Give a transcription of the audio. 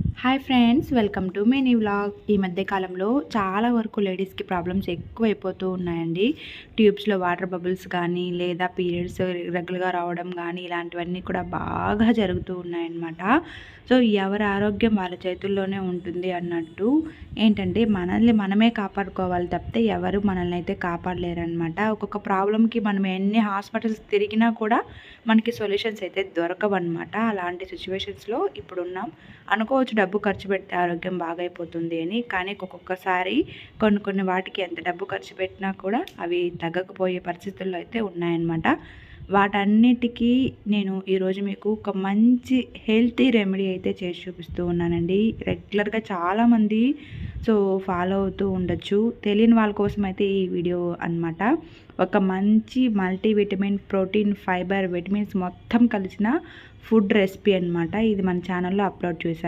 Hi friends, welcome to mini vlog. ఈ మధ్య కాలంలో చాలా వరకు లేడీస్కి ప్రాబ్లమ్స్ ఎక్కువైపోతూ ఉన్నాయండి. ట్యూబ్స్లో వాటర్ బబుల్స్ కానీ, లేదా పీరియడ్స్ రెగ్యులర్గా రావడం కానీ, ఇలాంటివన్నీ కూడా బాగా జరుగుతూ ఉన్నాయన్నమాట. సో ఎవరి ఆరోగ్యం వాళ్ళ చేతుల్లోనే ఉంటుంది అన్నట్టు ఏంటంటే, మనల్ని మనమే కాపాడుకోవాలి తప్పితే ఎవరు మనల్ని అయితే కాపాడలేరనమాట. ఒక్కొక్క ప్రాబ్లంకి మనం ఎన్ని హాస్పిటల్స్ తిరిగినా కూడా మనకి సొల్యూషన్స్ అయితే దొరకవన్నమాట. అలాంటి సిచ్యువేషన్స్లో ఇప్పుడున్నాం. అనుకోవచ్చు డబ్బు ఖర్చు పెడితే ఆరోగ్యం బాగైపోతుంది అని, కానీ ఒక్కొక్కసారి కొన్ని వాటికి ఎంత డబ్బు ఖర్చు పెట్టినా కూడా అవి తగ్గకపోయే పరిస్థితుల్లో అయితే ఉన్నాయన్నమాట. వాటన్నిటికీ నేను ఈరోజు మీకు ఒక మంచి హెల్తీ రెమెడీ అయితే చేసి చూపిస్తూ ఉన్నానండి. రెగ్యులర్గా చాలామంది ఫాలో అవుతూ ఉండొచ్చు. తెలియని వాళ్ళ కోసం అయితే ఈ వీడియో అనమాట. ఒక మంచి మల్టీవిటమిన్, ప్రోటీన్, ఫైబర్, విటమిన్స్ మొత్తం కలిసిన ఫుడ్ రెసిపీ అనమాట. ఇది మన ఛానల్లో అప్లోడ్ చేశాను.